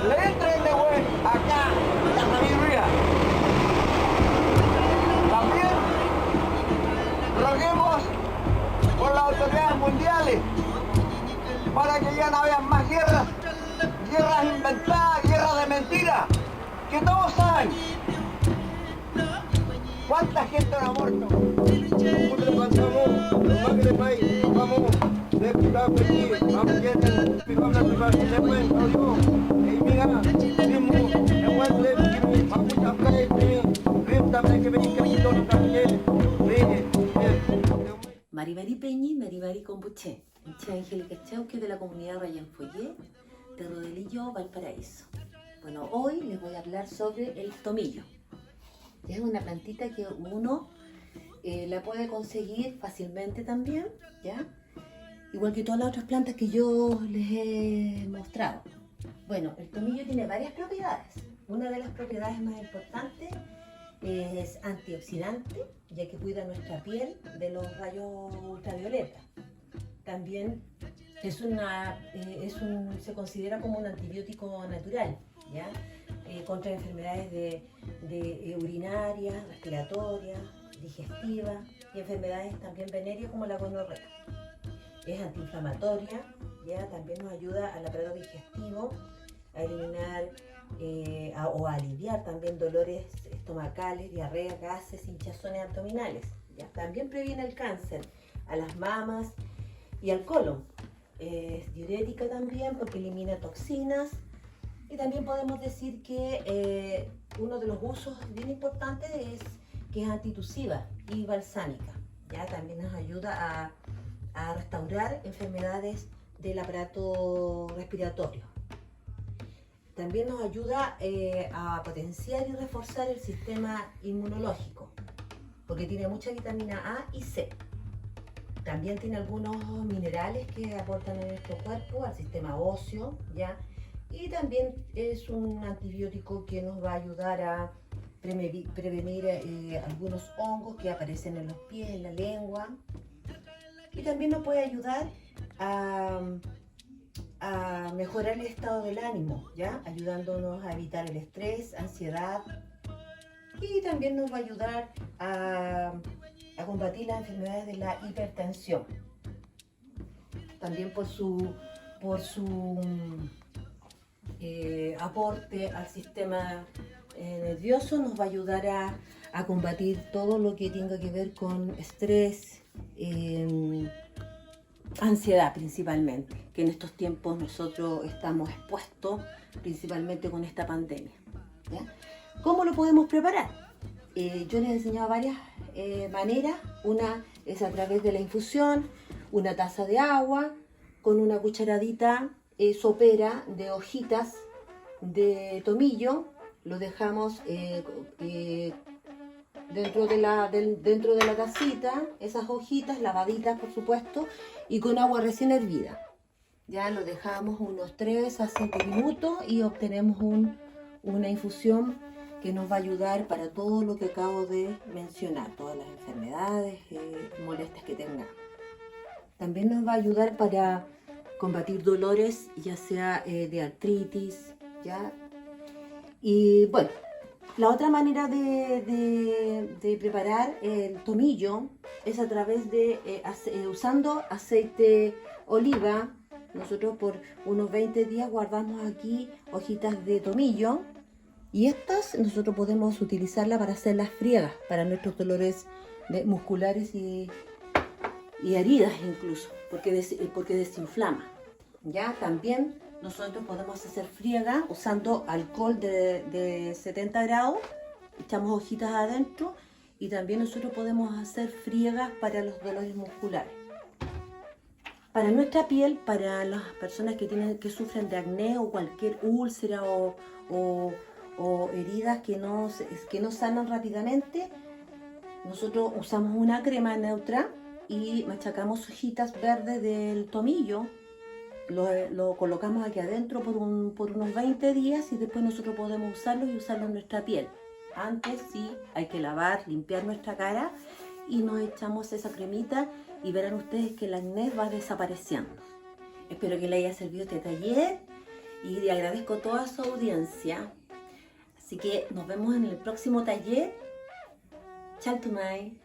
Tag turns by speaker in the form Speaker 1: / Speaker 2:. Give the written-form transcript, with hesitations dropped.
Speaker 1: le entren de güey acá a la sabiduría. También roguemos por las autoridades mundiales para que ya no haya más guerras, guerras inventadas, guerras de mentiras, que todos saben cuánta gente ha muerto.
Speaker 2: Maribari Peñi, Maribari Compuché, Inche Angélica Chauque de la comunidad Rayan Follé, de Rodelillo, Valparaíso. Bueno, hoy les voy a hablar sobre el tomillo. Es una plantita que uno la puede conseguir fácilmente también, ¿ya? Igual que todas las otras plantas que yo les he mostrado. Bueno, el tomillo tiene varias propiedades. Una de las propiedades más importantes es antioxidante, ya que cuida nuestra piel de los rayos ultravioleta. También se considera como un antibiótico natural, ¿ya? Contra enfermedades de urinarias, respiratorias, digestivas y enfermedades también venéreas como la gonorrea. Es antiinflamatoria, ¿ya? También nos ayuda al aparato digestivo, a eliminar o a aliviar también dolores estomacales, diarrea, gases, hinchazones abdominales, ¿ya? También previene el cáncer a las mamas y al colon. Es diurética también porque elimina toxinas. Y también podemos decir que uno de los usos bien importantes es que es antitusiva y balsámica, ¿ya? También nos ayuda a restaurar enfermedades del aparato respiratorio. También nos ayuda a potenciar y reforzar el sistema inmunológico, porque tiene mucha vitamina A y C. También tiene algunos minerales que aportan a nuestro cuerpo, al sistema óseo, ¿ya? Y también es un antibiótico que nos va a ayudar a prevenir algunos hongos que aparecen en los pies, en la lengua. Y también nos puede ayudar a mejorar el estado del ánimo, ¿ya? Ayudándonos a evitar el estrés, ansiedad. Y también nos va a ayudar a combatir las enfermedades de la hipertensión. También por su aporte al sistema nervioso nos va a ayudar a combatir todo lo que tenga que ver con estrés, ansiedad principalmente, que en estos tiempos nosotros estamos expuestos principalmente con esta pandemia, ¿ya? ¿Cómo lo podemos preparar? Yo les he enseñado varias maneras. Una es a través de la infusión, una taza de agua con una cucharadita sopera de hojitas de tomillo. Lo dejamos dentro de la tacita, esas hojitas lavaditas por supuesto, y con agua recién hervida. Ya lo dejamos unos 3 a 5 minutos y obtenemos una infusión que nos va a ayudar para todo lo que acabo de mencionar, todas las enfermedades, molestias que tengamos. También nos va a ayudar para combatir dolores, ya sea de artritis, ¿ya? Y bueno, la otra manera de preparar el tomillo es a través de usando aceite oliva. Nosotros por unos 20 días guardamos aquí hojitas de tomillo y estas nosotros podemos utilizarlas para hacer las friegas, para nuestros dolores musculares y heridas incluso, porque desinflama. Ya también nosotros podemos hacer friega usando alcohol de 70 grados, echamos hojitas adentro y también nosotros podemos hacer friegas para los dolores musculares. Para nuestra piel, para las personas que sufren de acné o cualquier úlcera o heridas que no sanan rápidamente, nosotros usamos una crema neutra y machacamos hojitas verdes del tomillo, lo colocamos aquí adentro por unos 20 días y después nosotros podemos usarlo y usarlo en nuestra piel. Antes sí hay que lavar, limpiar nuestra cara y nos echamos esa cremita y verán ustedes que el acné va desapareciendo. Espero que les haya servido este taller y le agradezco toda su audiencia. Así que nos vemos en el próximo taller. Chao, Tumay.